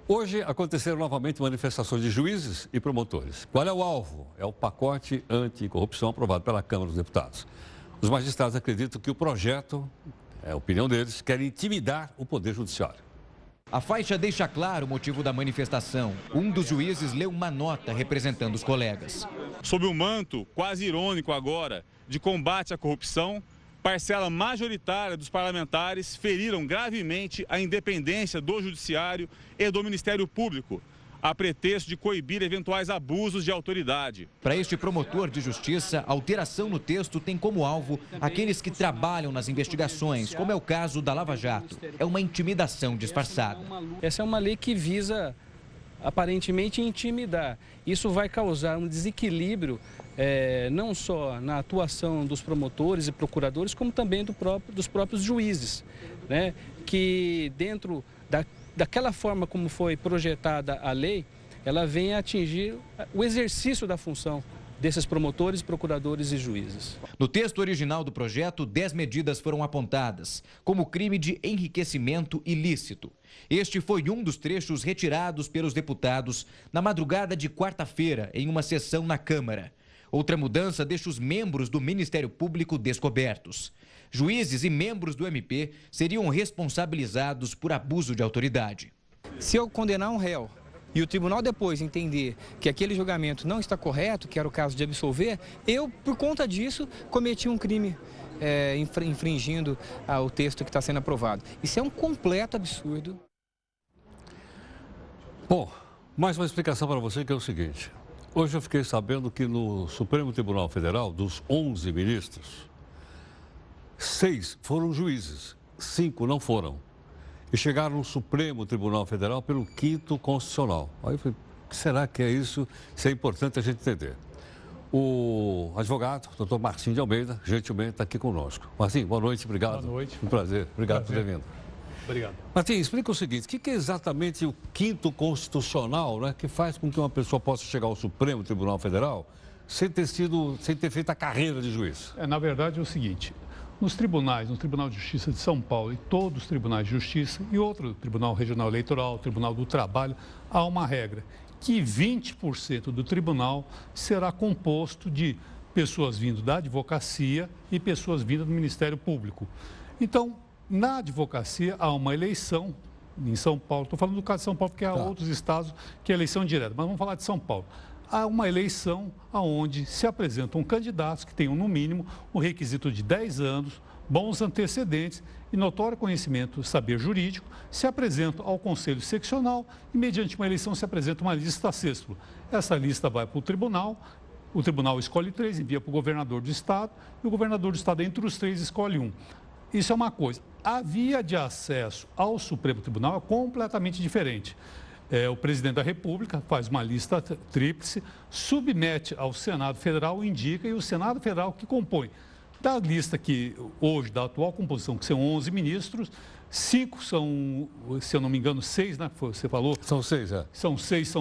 Hoje aconteceram novamente manifestações de juízes e promotores. Qual é o alvo? É o pacote anticorrupção aprovado pela Câmara dos Deputados. Os magistrados acreditam que o projeto, é a opinião deles, quer intimidar o Poder Judiciário. A faixa deixa claro o motivo da manifestação. Um dos juízes leu uma nota representando os colegas. Sob o manto, quase irônico agora, de combate à corrupção, parcela majoritária dos parlamentares feriram gravemente a independência do Judiciário e do Ministério Público, a pretexto de coibir eventuais abusos de autoridade. Para este promotor de justiça, a alteração no texto tem como alvo aqueles que trabalham nas investigações, como é o caso da Lava Jato. É uma intimidação disfarçada. Essa é uma lei que visa, aparentemente, intimidar. Isso vai causar um desequilíbrio, não só na atuação dos promotores e procuradores, como também dos próprios juízes, né? Que dentro daquela forma como foi projetada a lei, ela vem a atingir o exercício da função desses promotores, procuradores e juízes. No texto original do projeto, 10 medidas foram apontadas, como crime de enriquecimento ilícito. Este foi um dos trechos retirados pelos deputados na madrugada de quarta-feira, em uma sessão na Câmara. Outra mudança deixa os membros do Ministério Público descobertos. Juízes e membros do MP seriam responsabilizados por abuso de autoridade. Se eu condenar um réu e o tribunal depois entender que aquele julgamento não está correto, que era o caso de absolver, eu, por conta disso, cometi um crime infringindo o texto que está sendo aprovado. Isso é um completo absurdo. Bom, mais uma explicação para você que é o seguinte. Hoje eu fiquei sabendo que no Supremo Tribunal Federal, dos 11 ministros, 6 foram juízes, 5 não foram. E chegaram no Supremo Tribunal Federal pelo 5º Constitucional. Aí eu falei, o que será que é isso? Isso é importante a gente entender. O advogado, doutor Martim de Almeida, gentilmente está aqui conosco. Martim, boa noite, obrigado. Boa noite. Um prazer, obrigado por ter vindo. Obrigado. Martim, explica o seguinte, o que é exatamente o 5º Constitucional, né, que faz com que uma pessoa possa chegar ao Supremo Tribunal Federal sem ter feito a carreira de juiz? Na verdade é o seguinte, nos tribunais, no Tribunal de Justiça de São Paulo e todos os tribunais de justiça e outro Tribunal Regional Eleitoral, Tribunal do Trabalho, há uma regra, que 20% do tribunal será composto de pessoas vindo da advocacia e pessoas vindas do Ministério Público. Então, na advocacia há uma eleição em São Paulo, estou falando do caso de São Paulo porque há outros estados que é eleição direta, mas vamos falar de São Paulo. Há uma eleição onde se apresentam candidatos que tenham, no mínimo, um requisito de 10 anos, bons antecedentes e notório conhecimento, saber jurídico, se apresentam ao Conselho Seccional e, mediante uma eleição, se apresenta uma lista sexta. Essa lista vai para o tribunal escolhe 3, envia para o governador do estado e o governador do estado, entre os 3, escolhe um. Isso é uma coisa. A via de acesso ao Supremo Tribunal é completamente diferente. O presidente da República faz uma lista tríplice, submete ao Senado Federal, indica, e o Senado Federal que compõe. Da lista que hoje, da atual composição, que são 11 ministros, 5 são, se eu não me engano, 6, né? Você falou? São 6, São 6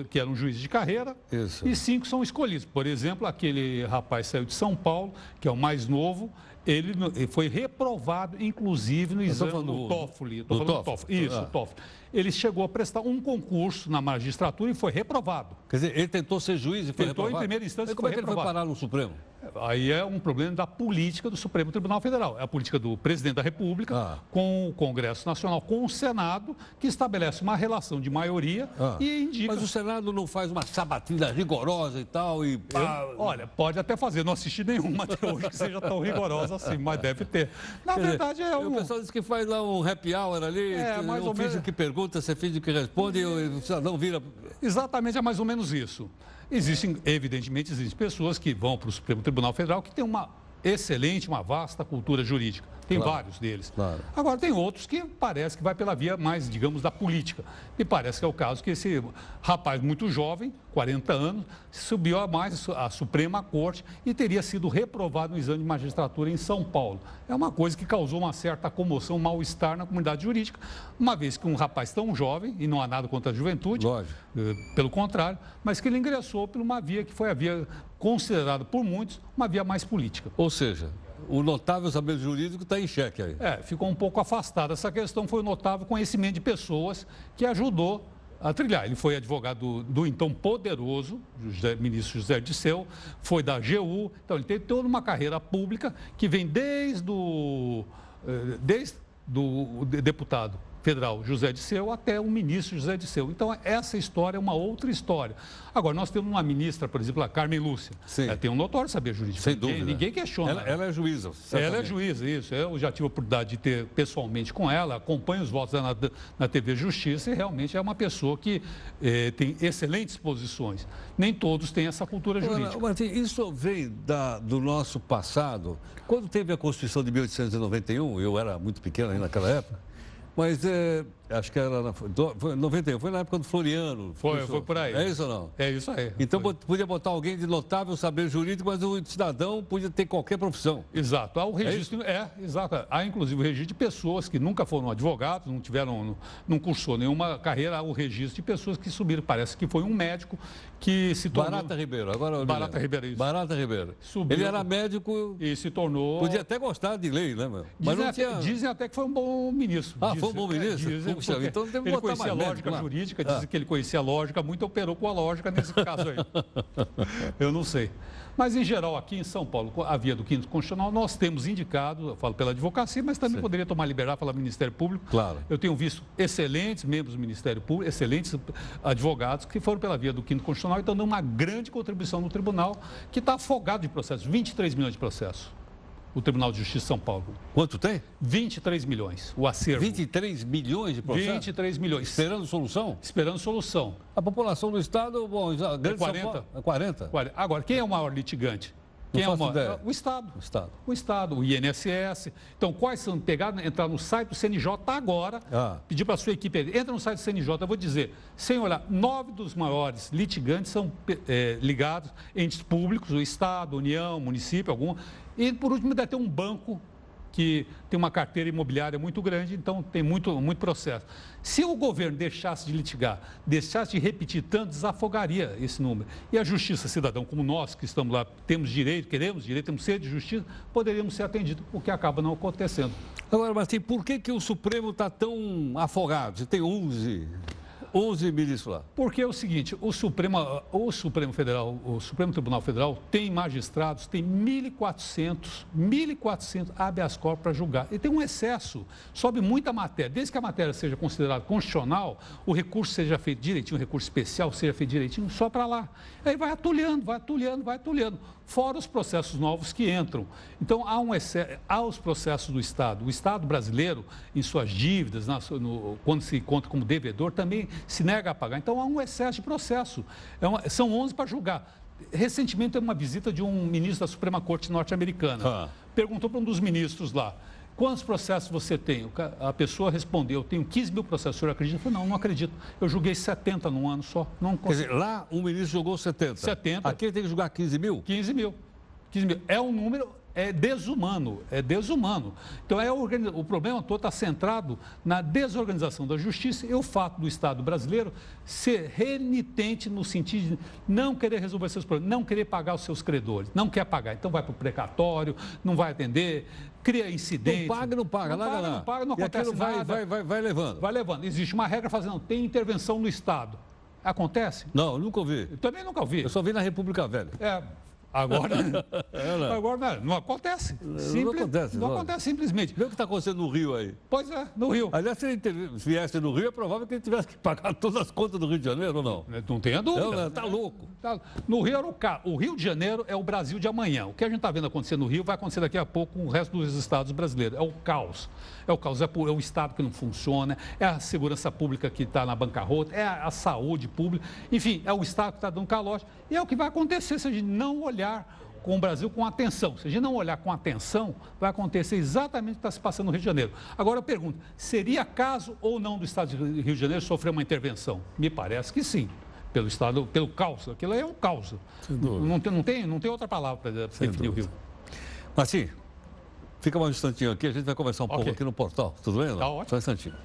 que eram juízes de carreira. Isso. E 5 são escolhidos. Por exemplo, aquele rapaz saiu de São Paulo, que é o mais novo, ele foi reprovado, inclusive, no exame do TOEFL. Estou falando do TOEFL. Isso, o TOEFL. Ele chegou a prestar um concurso na magistratura e foi reprovado. Quer dizer, ele tentou ser juiz e foi reprovado? Tentou em primeira instância e foi reprovado. Como é que ele foi parar no Supremo? Aí é um problema da política do Supremo Tribunal Federal. É a política do presidente da República com o Congresso Nacional, com o Senado, que estabelece uma relação de maioria e indica... Mas o Senado não faz uma sabatina rigorosa e tal? Olha, pode até fazer. Não assisti nenhuma até hoje que seja tão rigorosa assim, mas deve ter. Na verdade, O pessoal diz que faz lá um happy hour ali, mais ou menos... finge que pergunta, você finge que responde e o cidadão vira... Exatamente, é mais ou menos isso. Evidentemente, existem pessoas que vão para o Supremo Tribunal Federal que têm uma vasta cultura jurídica. Tem vários deles. Claro. Agora, tem outros que parece que vai pela via mais, digamos, da política. E parece que é o caso que esse rapaz muito jovem, 40 anos, subiu à Suprema Corte e teria sido reprovado no exame de magistratura em São Paulo. É uma coisa que causou uma certa comoção, mal-estar na comunidade jurídica, uma vez que um rapaz tão jovem, e não há nada contra a juventude, pelo contrário, mas que ele ingressou por uma via que foi a via considerada por muitos uma via mais política. Ou seja, o notável saber jurídico está em xeque aí. Ficou um pouco afastado. Essa questão foi o notável conhecimento de pessoas que ajudou a trilhar. Ele foi advogado do então poderoso ministro José Dirceu, foi da AGU, então ele teve toda uma carreira pública que vem desde o deputado federal José Dirceu até o ministro José Dirceu. Então, essa história é uma outra história. Agora, nós temos uma ministra, por exemplo, a Carmen Lúcia. Ela tem um notório saber jurídico. Sem dúvida. Ninguém questiona. Ela é juíza. Ela é juíza, isso. Eu já tive a oportunidade de ter pessoalmente com ela, acompanho os votos na TV Justiça e realmente é uma pessoa que tem excelentes posições. Nem todos têm essa cultura jurídica. Mas isso vem do nosso passado. Quando teve a Constituição de 1891, eu era muito pequeno aí naquela época, mas acho que era 91, foi na época do Floriano. Foi por aí. É isso ou não? É isso aí. Então podia botar alguém de notável saber jurídico, mas o cidadão podia ter qualquer profissão. Exato. Há o registro, exato. Há inclusive o registro de pessoas que nunca foram advogados, não cursou nenhuma carreira, há o registro de pessoas que subiram. Parece que foi um médico que se tornou... Barata Ribeiro, agora... Barata Ribeiro, isso. Barata Ribeiro. Subiu, ele era médico... E se tornou... Podia até gostar de lei, né, meu? Mas dizem até que foi um bom ministro. Foi um bom ministro? Puxa, então ele conhecia a lógica jurídica, dizem que ele conhecia a lógica, muito operou com a lógica nesse caso aí. Eu não sei. Mas, em geral, aqui em São Paulo, a via do quinto constitucional, nós temos indicado, eu falo pela advocacia, mas também poderia tomar liberdade pelo Ministério Público. Claro. Eu tenho visto excelentes membros do Ministério Público, excelentes advogados que foram pela via do quinto constitucional e estão dando uma grande contribuição no tribunal, que está afogado de processos, 23 milhões de processos. O Tribunal de Justiça de São Paulo. Quanto tem? 23 milhões, o acervo. 23 milhões de processos? 23 milhões. Esperando solução? Esperando solução. A população do Estado, bom, a grande 40. 40. Agora, quem é o maior litigante? Quem é o maior? O Estado. O Estado, o INSS. Então, quais são pegados? Entrar no site do CNJ agora, pedir para a sua equipe, entra no site do CNJ, eu vou dizer, sem olhar, 9 dos maiores litigantes são ligados entes públicos, o Estado, União, município, algum. E, por último, deve ter um banco que tem uma carteira imobiliária muito grande, então tem muito processo. Se o governo deixasse de litigar, deixasse de repetir tanto, desafogaria esse número. E a justiça cidadão, como nós que estamos lá, temos direito, queremos direito, temos sede de justiça, poderíamos ser atendidos, o que acaba não acontecendo. Agora, Martim, por que o Supremo está tão afogado? Você tem 11 ministros lá. Porque é o seguinte, o Supremo Tribunal Federal tem magistrados, tem 1.400 habeas corpus para julgar. E tem um excesso, sobe muita matéria. Desde que a matéria seja considerada constitucional, o recurso seja feito direitinho, o recurso especial seja feito direitinho, só para lá. Aí vai atulhando. Fora os processos novos que entram. Então, há os processos do Estado. O Estado brasileiro, em suas dívidas, quando se encontra como devedor, também se nega a pagar. Então, há um excesso de processo. São 11 para julgar. Recentemente, teve uma visita de um ministro da Suprema Corte norte-americana. Perguntou para um dos ministros lá, quantos processos você tem? A pessoa respondeu, eu tenho 15 mil processos. O senhor acredita? Eu falei, não acredito. Eu julguei 70 num ano só. Quer dizer, lá um ministro julgou 70. 70. Aqui ele tem que julgar 15 mil? 15 mil. É um número... É desumano. Então, o problema todo está centrado na desorganização da justiça e o fato do Estado brasileiro ser renitente no sentido de não querer resolver seus problemas, não querer pagar os seus credores, não quer pagar. Então, vai para o precatório, não vai atender, cria incidente. Não paga, não acontece nada. Vai levando. Vai levando. Existe uma regra fazendo, tem intervenção no Estado. Acontece? Não, nunca ouvi. Eu também nunca ouvi. Eu só vi na República Velha. Agora não acontece. Não acontece simplesmente. Vê o que está acontecendo no Rio aí. Pois é, no Rio. Aliás, se ele viesse no Rio, é provável que ele tivesse que pagar todas as contas do Rio de Janeiro ou não? Não tenha dúvida. Está louco. No Rio era o Rio de Janeiro é o Brasil de amanhã. O que a gente está vendo acontecer no Rio vai acontecer daqui a pouco com o resto dos estados brasileiros. É o caos. É o Estado que não funciona, é a segurança pública que está na bancarrota, é a saúde pública. Enfim, é o Estado que está dando calote. E é o que vai acontecer se a gente não olhar com o Brasil com atenção. Se a gente não olhar com atenção, vai acontecer exatamente o que está se passando no Rio de Janeiro. Agora eu pergunto, seria caso ou não do Estado do Rio de Janeiro sofrer uma intervenção? Me parece que sim. Pelo Estado, pelo caos. Aquilo é um caos. Não tem outra palavra para definir o Rio. Martim, fica mais um instantinho aqui, a gente vai conversar um pouco aqui no portal. Tudo bem? Tá ótimo. Só um instantinho.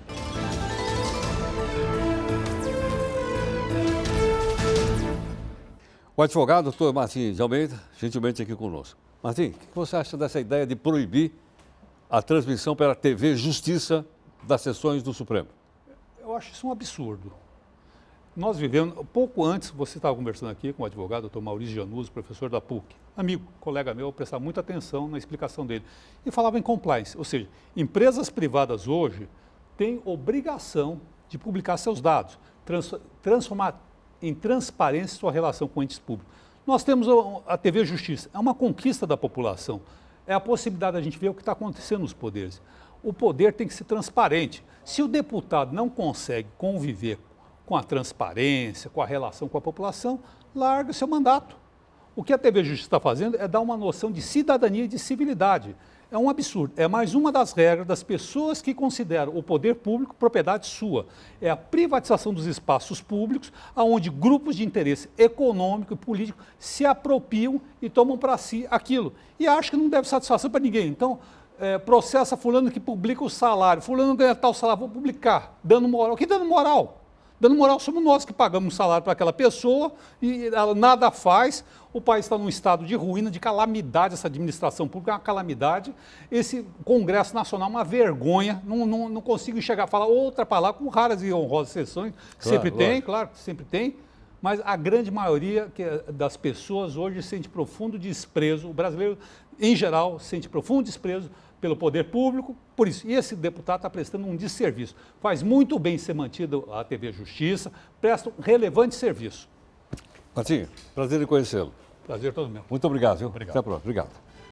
O advogado, doutor Martim de Almeida, gentilmente aqui conosco. Martim, o que você acha dessa ideia de proibir a transmissão pela TV Justiça das sessões do Supremo? Eu acho isso um absurdo. Nós vivemos, pouco antes, você estava conversando aqui com o advogado, doutor Maurício Januzzi, professor da PUC, amigo, colega meu, eu prestava muita atenção na explicação dele, e falava em compliance, ou seja, empresas privadas hoje têm obrigação de publicar seus dados, transformar em transparência sua relação com entes públicos. Nós temos a TV Justiça, é uma conquista da população, é a possibilidade da gente ver o que está acontecendo nos poderes. O poder tem que ser transparente. Se o deputado não consegue conviver com a transparência, com a relação com a população, larga seu mandato. O que a TV Justiça está fazendo é dar uma noção de cidadania e de civilidade. É um absurdo. É mais uma das regras das pessoas que consideram o poder público propriedade sua. É a privatização dos espaços públicos, onde grupos de interesse econômico e político se apropriam e tomam para si aquilo. E acho que não deve satisfação para ninguém. Então, processa fulano que publica o salário. Fulano ganha tal salário, vou publicar. Dando moral. Que dando moral? Dando moral somos nós que pagamos um salário para aquela pessoa e ela nada faz. O país está num estado de ruína, de calamidade, essa administração pública é uma calamidade. Esse Congresso Nacional é uma vergonha, não consigo chegar a falar outra palavra, com raras e honrosas exceções, que sempre tem, claro que sempre tem, mas a grande maioria das pessoas hoje sente profundo desprezo, o brasileiro em geral sente profundo desprezo pelo poder público, por isso. E esse deputado está prestando um desserviço. Faz muito bem ser mantido a TV Justiça, presta um relevante serviço. Martim, prazer em conhecê-lo. Prazer todo meu. Muito obrigado, viu? Obrigado. Até a próxima. Obrigado.